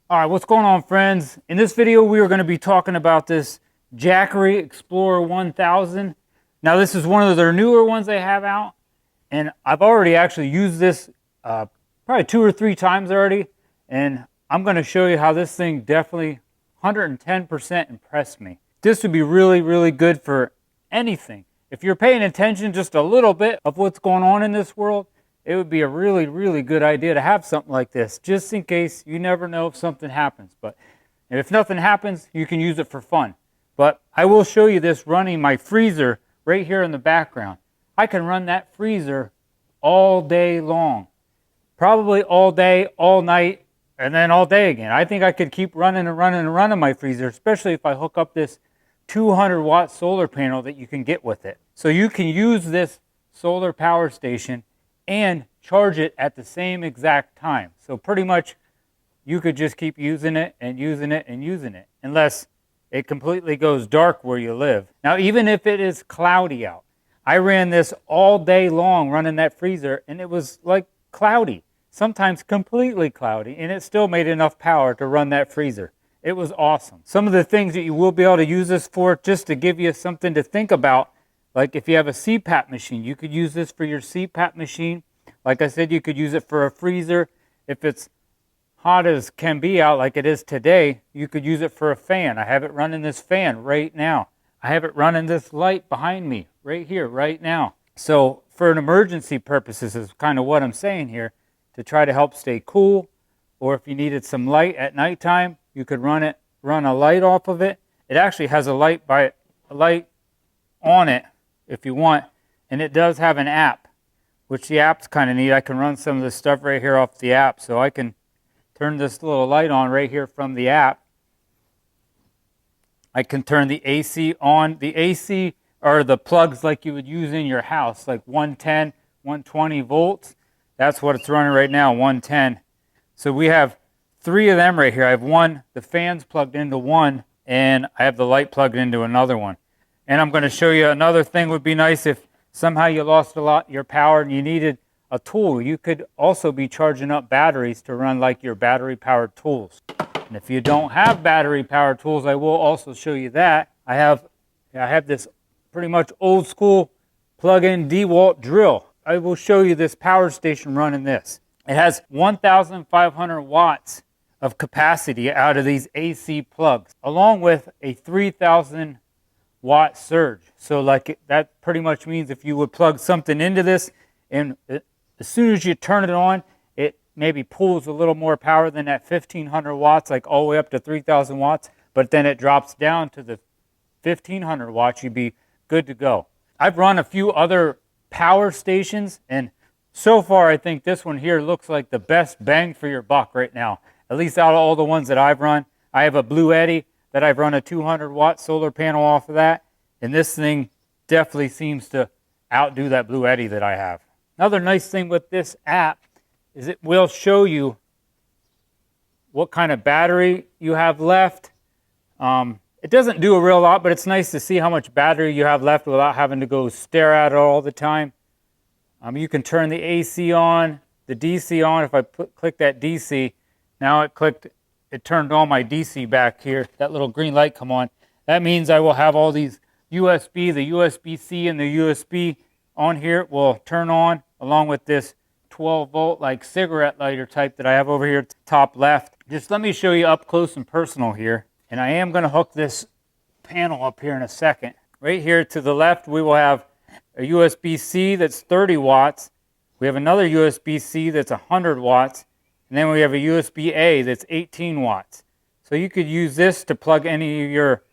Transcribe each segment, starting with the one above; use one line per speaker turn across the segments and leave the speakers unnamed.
All right, what's going on, friends? In this video, we are going to be talking about this Jackery Explorer 1000. Now, this is one of their newer ones they have out, and I've already actually used this probably 2 or 3 times already, and I'm going to show you how this thing definitely 110% impressed me. This would be really, really good for anything. If you're paying attention just a little bit of what's going on in this world, it would be a really, really good idea to have something like this, just in case. You never know if something happens. But if nothing happens, you can use it for fun. But I will show you this running my freezer right here in the background. I can run that freezer all day long. Probably all day, all night, and then all day again. I think I could keep running and running and running my freezer, especially if I hook up this 200-watt solar panel that you can get with it. So you can use this solar power station and charge it at the same exact time. So pretty much you could just keep using it and using it and using it unless it completely goes dark where you live. Now, even if it is cloudy out, I ran this all day long running that freezer, and it was like cloudy, sometimes completely cloudy, and it still made enough power to run that freezer. It was awesome. Some of the things that you will be able to use this for, just to give you something to think about, like if you have a CPAP machine, you could use this for your CPAP machine. Like I said, you could use it for a freezer. If it's hot as can be out like it is today, you could use it for a fan. I have it running this fan right now. I have it running this light behind me right here, right now. So for an emergency purposes is kind of what I'm saying here, to try to help stay cool. Or if you needed some light at nighttime, you could run a light off of it. It actually has a light on it if you want, and it does have an app, which the app's kind of neat. I can run some of this stuff right here off the app, so I can turn this little light on right here from the app. I can turn the AC on. The AC are the plugs like you would use in your house, like 110, 120 volts. That's what it's running right now, 110. So we have 3 of them right here. I have one, the fan's plugged into one, and I have the light plugged into another one. And I'm going to show you another thing would be nice if somehow you lost a lot your power and you needed a tool. You could also be charging up batteries to run like your battery powered tools. And if you don't have battery powered tools, I will also show you that. I have this pretty much old school plug-in DeWalt drill. I will show you this power station running this. It has 1,500 watts of capacity out of these AC plugs, along with a 3,000 watt surge. So like that pretty much means if you would plug something into this, and as soon as you turn it on, it maybe pulls a little more power than that 1,500 watts, like all the way up to 3,000 watts, but then it drops down to the 1,500 watts, you'd be good to go. I've run a few other power stations, and so far I think this one here looks like the best bang for your buck right now, at least out of all the ones that I've run. I have a Blue Eddy that I've run a 200 watt solar panel off of that, and this thing definitely seems to outdo that Blue Eddy that I have. Another nice thing with this app is it will show you what kind of battery you have left. It doesn't do a real lot, but it's nice to see how much battery you have left without having to go stare at it all the time. You can turn the AC on, the DC on. If I click that DC, now it turned on my DC back here. That little green light come on. That means I will have all these USB, the USB-C and the USB on here will turn on, along with this 12 volt like cigarette lighter type that I have over here at the top left. Just let me show you up close and personal here. And I am going to hook this panel up here in a second. Right here to the left, we will have a USB-C that's 30 watts. We have another USB-C that's 100 watts. And then we have a USB-A that's 18 watts. So you could use this to plug any of your,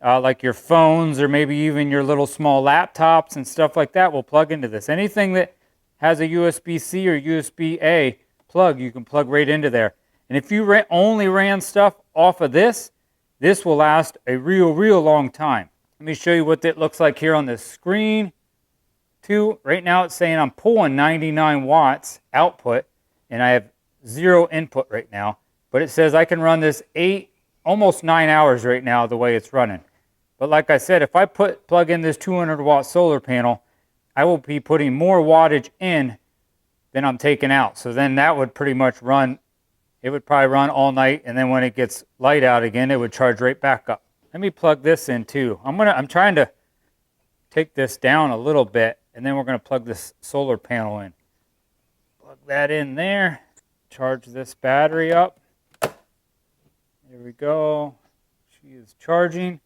like your phones or maybe even your little small laptops and stuff like that will plug into this. Anything that has a USB-C or USB-A plug, you can plug right into there. And if you only ran stuff off of this, this will last a real long time. Let me show you what it looks like here on the screen. Right now it's saying I'm pulling 99 watts output, and I have 0 input right now. But it says I can run this almost 9 hours right now the way it's running. But like I said, if I plug in this 200 watt solar panel, I will be putting more wattage in than I'm taking out. So then that would pretty much run it would probably run all night, and then when it gets light out again, it would charge right back up. Let me plug this in too. I'm trying to take this down a little bit, and then we're going to plug this solar panel in. Plug that in there. Charge this battery up. There we go. She is charging.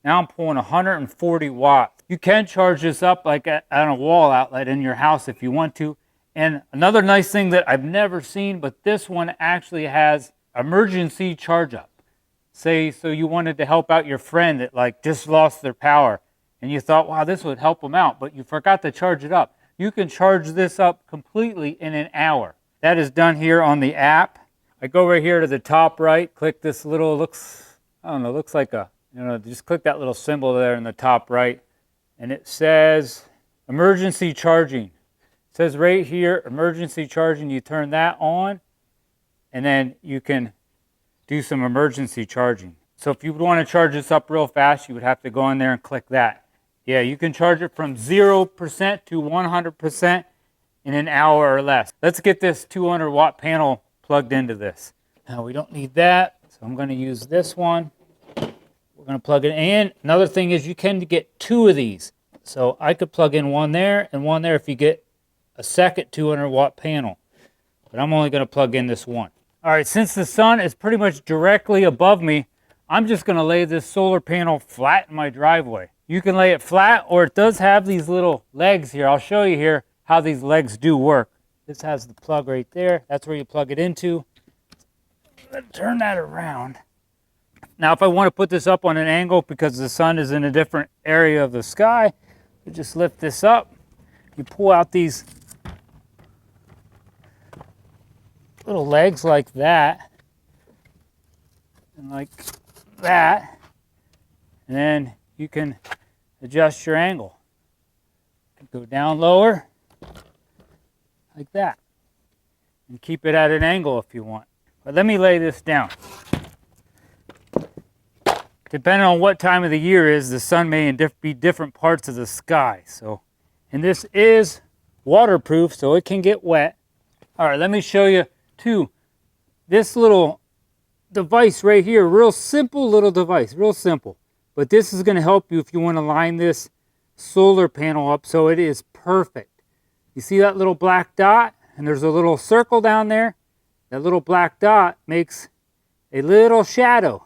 Now I'm pulling 140 watts. You can charge this up like on a wall outlet in your house if you want to. And another nice thing that I've never seen, but this one actually has emergency charge up. Say, so you wanted to help out your friend that like just lost their power, and you thought, wow, this would help them out, but you forgot to charge it up. You can charge this up completely in an hour. That is done here on the app. I go right here to the top right, click this little, looks like a, just click that little symbol there in the top right, and it says emergency charging. It says right here, emergency charging. You turn that on, and then you can do some emergency charging. So if you would want to charge this up real fast, you would have to go in there and click that. Yeah, you can charge it from 0% to 100% in an hour or less. Let's get this 200 watt panel plugged into this. Now we don't need that, so I'm going to use this one. We're going to plug it in. Another thing is you can get two of these. So I could plug in one there and one there if you get a second 200 watt panel. But I'm only going to plug in this one. All right, since the sun is pretty much directly above me, I'm just going to lay this solar panel flat in my driveway. You can lay it flat, or it does have these little legs here. I'll show you here how these legs do work. This has the plug right there. That's where you plug it into. Let's turn that around. Now, if I want to put this up on an angle because the sun is in a different area of the sky, you just lift this up. You pull out these little legs like that, and like that, and then you can adjust your angle. Go down lower, like that, and keep it at an angle if you want. But let me lay this down. Depending on what time of the year is, the sun may be different parts of the sky. So, and this is waterproof, so it can get wet. All right, let me show you too. This little device right here, real simple little device, real simple. But this is going to help you if you want to line this solar panel up so it is perfect. You see that little black dot? And there's a little circle down there. That little black dot makes a little shadow.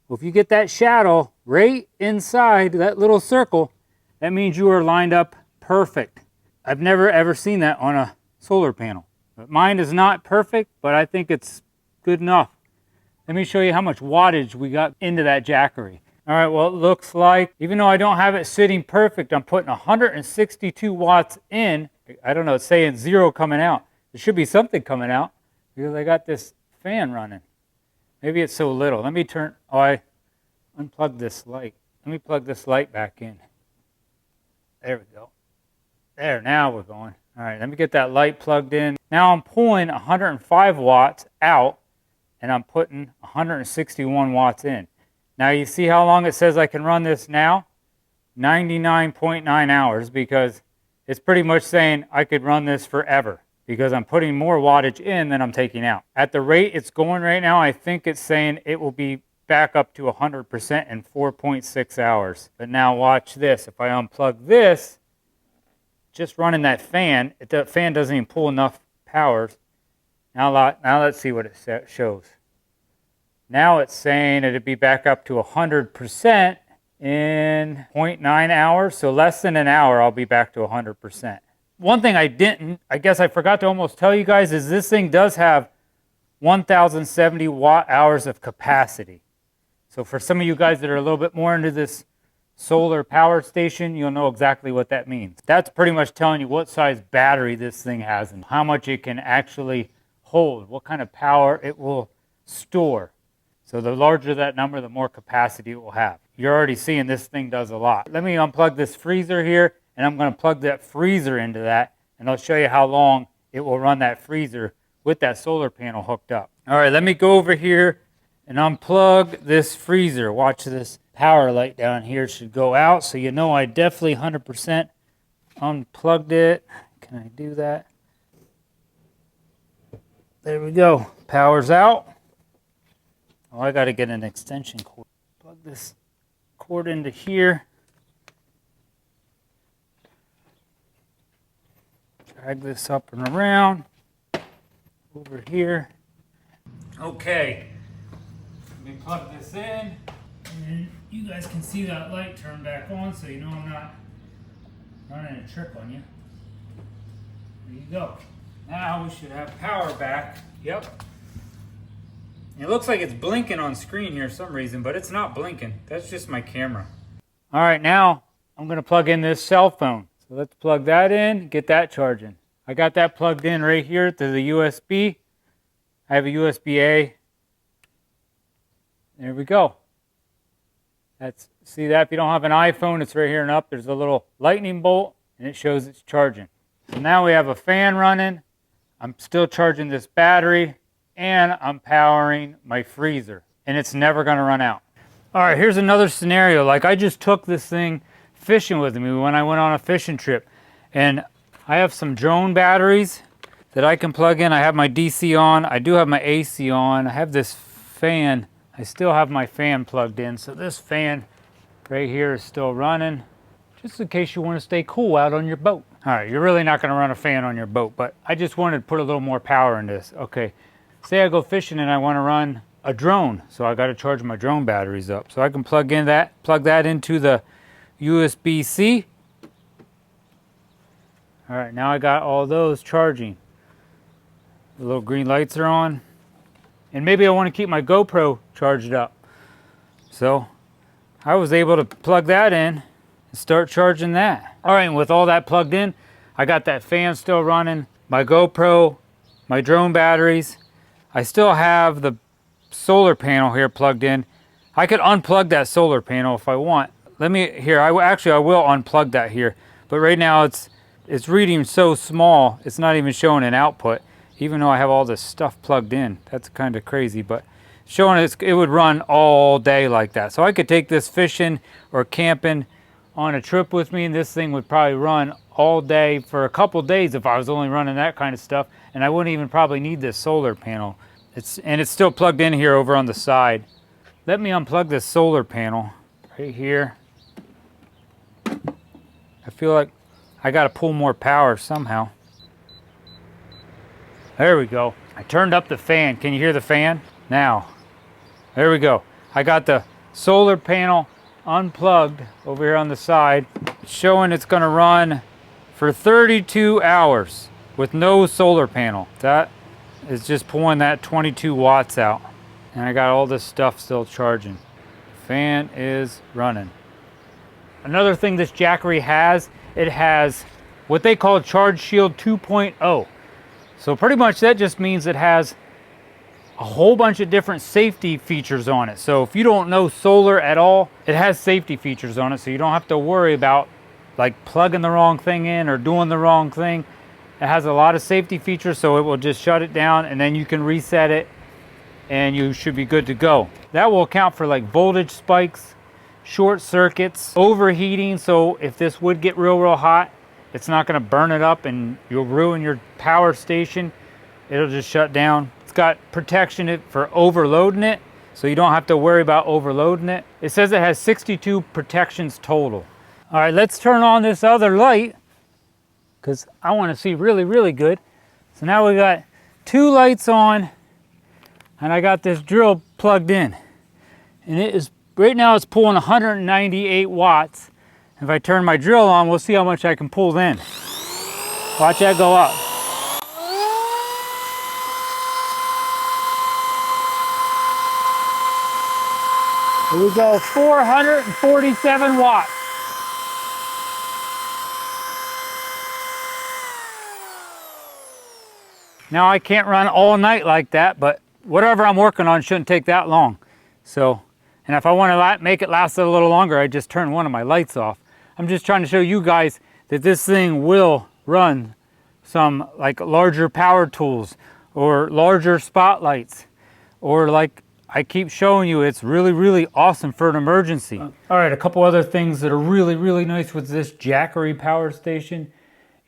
Well, if you get that shadow right inside that little circle, that means you are lined up perfect. I've never ever seen that on a solar panel. But mine is not perfect, but I think it's good enough. Let me show you how much wattage we got into that Jackery. All right, well, it looks like, even though I don't have it sitting perfect, I'm putting 162 watts in. I don't know, it's saying 0 coming out. There should be something coming out because I got this fan running. Maybe it's so little. Let me I unplugged this light. Let me plug this light back in. There we go. There, now we're going. All right, let me get that light plugged in. Now I'm pulling 105 watts out, and I'm putting 161 watts in. Now you see how long it says I can run this now? 99.9 hours, because it's pretty much saying I could run this forever because I'm putting more wattage in than I'm taking out. At the rate it's going right now, I think it's saying it will be back up to 100% in 4.6 hours. But now watch this. If I unplug this, just running that fan, the fan doesn't even pull enough power. Now let's see what it shows. Now it's saying it'd be back up to 100% in 0.9 hours. So less than an hour, I'll be back to 100%. One thing I guess I forgot to almost tell you guys, is this thing does have 1,070 watt hours of capacity. So for some of you guys that are a little bit more into this solar power station, you'll know exactly what that means. That's pretty much telling you what size battery this thing has and how much it can actually hold, what kind of power it will store. So the larger that number, the more capacity it will have. You're already seeing this thing does a lot. Let me unplug this freezer here, and I'm going to plug that freezer into that, and I'll show you how long it will run that freezer with that solar panel hooked up. All right, let me go over here and unplug this freezer. Watch this power light down here should go out, so you know I definitely 100% unplugged it. Can I do that? There we go. Power's out. Oh, I got to get an extension cord. Plug this cord into here. Drag this up and around. Over here. Okay. Let me plug this in. And you guys can see that light turn back on, so you know I'm not running a trick on you. There you go. Now we should have power back. Yep. It looks like it's blinking on screen here for some reason, but it's not blinking. That's just my camera. All right, now I'm going to plug in this cell phone. So let's plug that in, get that charging. I got that plugged in right here to the USB. I have a USB-A. There we go. See that? If you don't have an iPhone, it's right here and up. There's a little lightning bolt, and it shows it's charging. So now we have a fan running. I'm still charging this battery, and I'm powering my freezer, and it's never going to run out. All right, here's another scenario. Like, I just took this thing fishing with me when I went on a fishing trip, and I have some drone batteries that I can plug in. I have my DC on. I do have my AC on. I have this fan. I still have my fan plugged in, so this fan right here is still running, just in case you want to stay cool out on your boat. All right, you're really not going to run a fan on your boat, but I just wanted to put a little more power in this. Okay, say I go fishing and I want to run a drone, so I got to charge my drone batteries up. So I can plug that into the USB-C. All right, now I got all those charging. The little green lights are on. And maybe I want to keep my GoPro charged up. So I was able to plug that in and start charging that. All right, and with all that plugged in, I got that fan still running, my GoPro, my drone batteries. I still have the solar panel here plugged in. I could unplug that solar panel if I want. I will unplug that here. But right now it's reading so small, it's not even showing an output, even though I have all this stuff plugged in. That's kind of crazy, but showing it would run all day like that. So I could take this fishing or camping on a trip with me, and this thing would probably run all day for a couple days if I was only running that kind of stuff, and I wouldn't even probably need this solar panel. It's still plugged in here over on the side. Let me unplug this solar panel right here. I feel like I got to pull more power somehow. There we go. I turned up the fan. Can you hear the fan? Now, there we go. I got the solar panel unplugged over here on the side. It's showing it's going to run for 32 hours with no solar panel. That is just pulling that 22 watts out. And I got all this stuff still charging. Fan is running. Another thing this Jackery has, it has what they call Charge Shield 2.0. So pretty much that just means it has a whole bunch of different safety features on it. So if you don't know solar at all, it has safety features on it, so you don't have to worry about like plugging the wrong thing in or doing the wrong thing. It has a lot of safety features, so it will just shut it down and then you can reset it and you should be good to go. That will account for like voltage spikes, short circuits, overheating. So if this would get real hot, it's not going to burn it up and you'll ruin your power station. It'll just shut down. It's got protection for overloading it, so you don't have to worry about overloading it. It says it has 62 protections total. All right, let's turn on this other light because I want to see really good. So now we got two lights on and I got this drill plugged in. And it is, right now it's pulling 198 watts. If I turn my drill on, we'll see how much I can pull then. Watch that go up. Here we go, 447 watts. Now I can't run all night like that, but whatever I'm working on shouldn't take that long. So, and if I want to make it last a little longer, I just turn one of my lights off. I'm just trying to show you guys that this thing will run some like larger power tools or larger spotlights, or like I keep showing you, it's really awesome for an emergency. All right, a couple other things that are really nice with this Jackery power station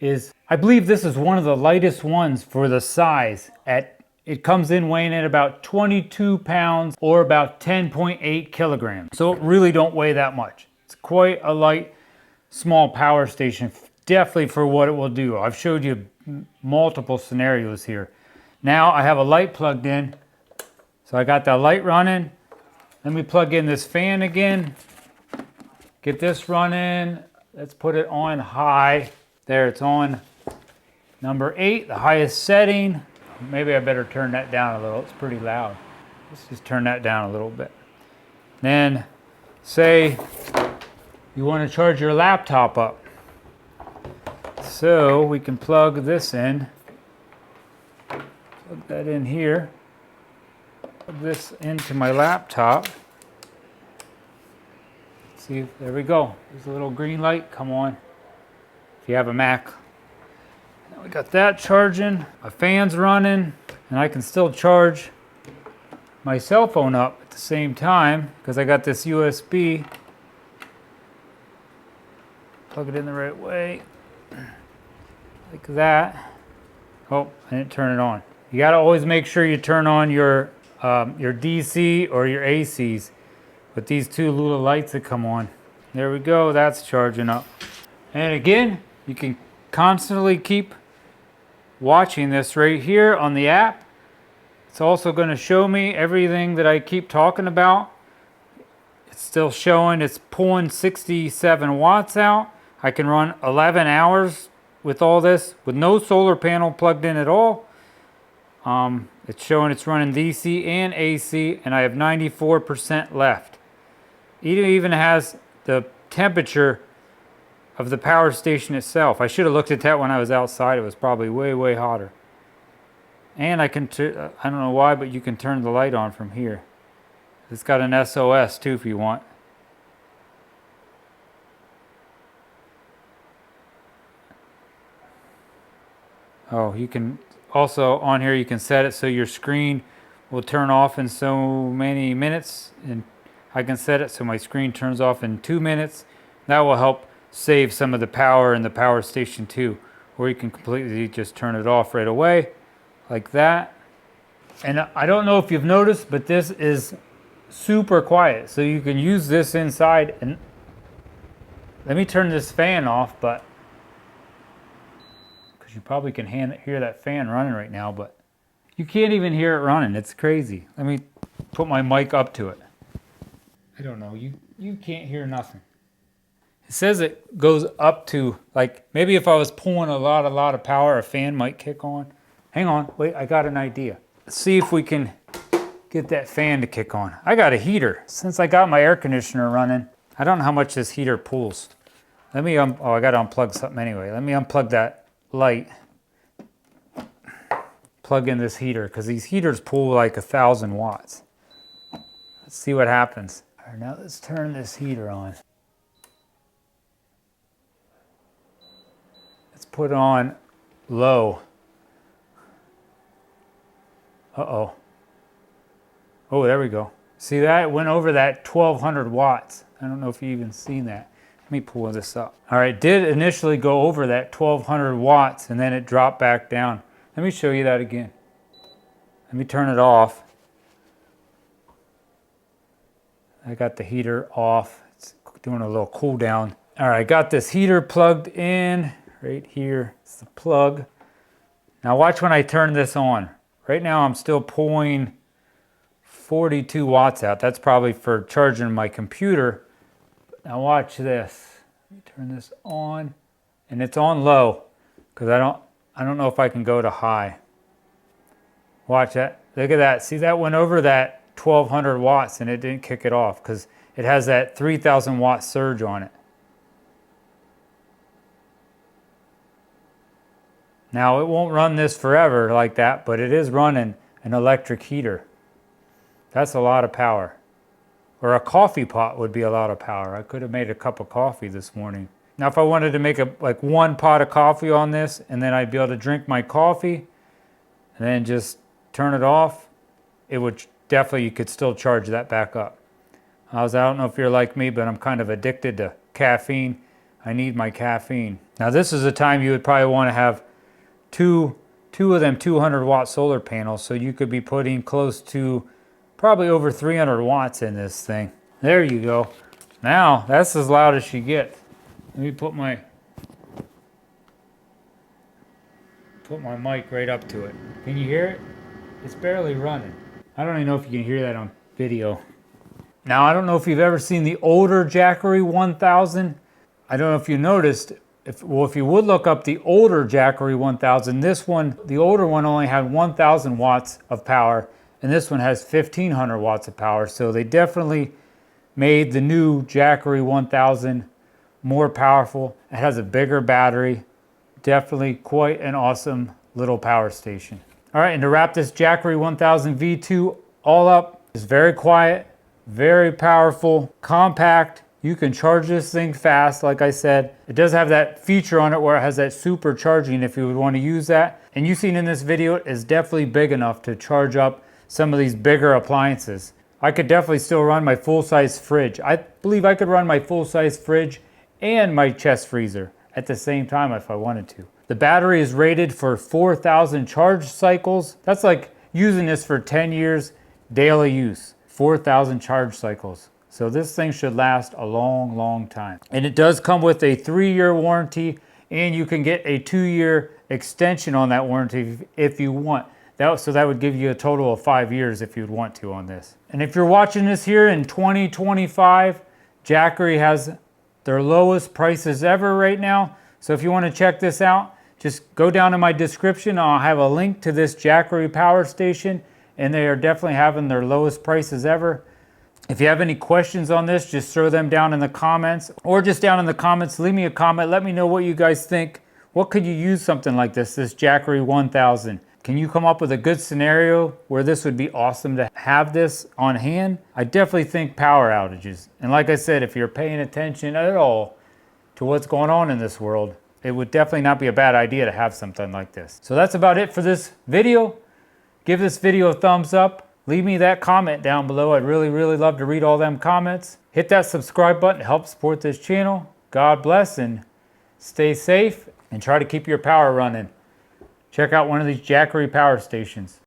is I believe this is one of the lightest ones for the size at It comes in weighing at about 22 pounds or about 10.8 kilograms. So it really don't weigh that much. It's quite a light, small power station, definitely for what it will do. I've showed you multiple scenarios here. Now I have a light plugged in. So I got that light running. Let me plug in this fan again. Get this running. Let's put it on high. There, it's on number 8, the highest setting. Maybe I better turn that down a little. It's pretty loud. Let's just turn that down a little bit. Then say you want to charge your laptop up. So we can plug this in. Plug that in here. Plug this into my laptop. See, there we go. There's a little green light. Come on. If you have a Mac. Now we got that charging. My fan's running. And I can still charge my cell phone up at the same time because I got this USB. Plug it in the right way. Like that. Oh, I didn't turn it on. You got to always make sure you turn on your DC or your ACs with these two little lights that come on. There we go, that's charging up. And again, you can constantly keep watching this right here on the app. It's also going to show me everything that I keep talking about. It's still showing it's pulling 67 watts out. I can run 11 hours with all this with no solar panel plugged in at all. It's showing it's running DC and AC, and I have 94% left. It even has the temperature of the power station itself. I should have looked at that when I was outside. It was probably way, way hotter. And I can, I don't know why, but you can turn the light on from here. It's got an SOS too if you want. Oh, you can also on here you can set it so your screen will turn off in so many minutes, and I can set it so my screen turns off in 2 minutes. That will help save some of the power in the power station too, or you can completely just turn it off right away like that. And I don't know if you've noticed, but this is super quiet, so you can use this inside. And let me turn this fan off, but because you probably can hear that fan running right now, but you can't even hear it running. It's crazy. Let me put my mic up to it. I don't know, you can't hear nothing. It says it goes up to, like, maybe if I was pulling a lot of power, a fan might kick on. Hang on, wait, I got an idea. Let's see if we can get that fan to kick on. I got a heater. Since I got my air conditioner running, I don't know how much this heater pulls. Let me, oh, I gotta unplug something anyway. Let me unplug that light. Plug in this heater, because these heaters pull like 1,000 watts. Let's see what happens. All right, now let's turn this heater on. Let's put on low. Uh-oh. Oh, there we go. See that? It went over that 1,200 watts. I don't know if you even seen that. Let me pull this up. All right, it did initially go over that 1,200 watts, and then it dropped back down. Let me show you that again. Let me turn it off. I got the heater off. It's doing a little cool down. All right, I got this heater plugged in right here. It's the plug. Now watch when I turn this on. Right now I'm still pulling 42 watts out. That's probably for charging my computer. Now watch this. Let me turn this on, and it's on low because I don't know if I can go to high. Watch that. Look at that. See, that went over that 1,200 watts and it didn't kick it off because it has that 3,000 watt surge on it. Now it won't run this forever like that, but it is running an electric heater. That's a lot of power. Or a coffee pot would be a lot of power. I could have made a cup of coffee this morning. Now if I wanted to make like 1 pot of coffee on this, and then I'd be able to drink my coffee and then just turn it off, it would definitely, you could still charge that back up. I don't know if you're like me, but I'm kind of addicted to caffeine. I need my caffeine. Now this is a time you would probably want to have 2 two of them 200-watt solar panels, so you could be putting close to probably over 300 watts in this thing. There you go. Now, that's as loud as she gets. Let me put my mic right up to it. Can you hear it? It's barely running. I don't even know if you can hear that on video. Now, I don't know if you've ever seen the older Jackery 1000. I don't know if you noticed, if you would look up the older Jackery 1000, this one, the older one only had 1,000 watts of power, and this one has 1,500 watts of power. So they definitely made the new Jackery 1000 more powerful. It has a bigger battery. Definitely quite an awesome little power station. All right, and to wrap this Jackery 1000 V2 all up, it's very quiet, very powerful, compact. You can charge this thing fast, like I said. It does have that feature on it where it has that supercharging if you would want to use that. And you've seen in this video, it is definitely big enough to charge up some of these bigger appliances. I could definitely still run my full-size fridge. I believe I could run my full-size fridge and my chest freezer at the same time if I wanted to. The battery is rated for 4,000 charge cycles. That's like using this for 10 years daily use. 4,000 charge cycles. So this thing should last a long, long time. And it does come with a 3-year warranty, and you can get a 2-year extension on that warranty if you want. So that would give you a total of 5 years if you'd want to on this. And if you're watching this here in 2025, Jackery has their lowest prices ever right now. So if you want to check this out, just go down in my description. I'll have a link to this Jackery power station, and they are definitely having their lowest prices ever. If you have any questions on this, just throw them down in the comments, or just down in the comments, leave me a comment. Let me know what you guys think. What could you use something like this Jackery 1000? Can you come up with a good scenario where this would be awesome to have this on hand? I definitely think power outages. And like I said, if you're paying attention at all to what's going on in this world, it would definitely not be a bad idea to have something like this. So that's about it for this video. Give this video a thumbs up. Leave me that comment down below. I'd really, really love to read all them comments. Hit that subscribe button to help support this channel. God bless, and stay safe, and try to keep your power running. Check out one of these Jackery power stations.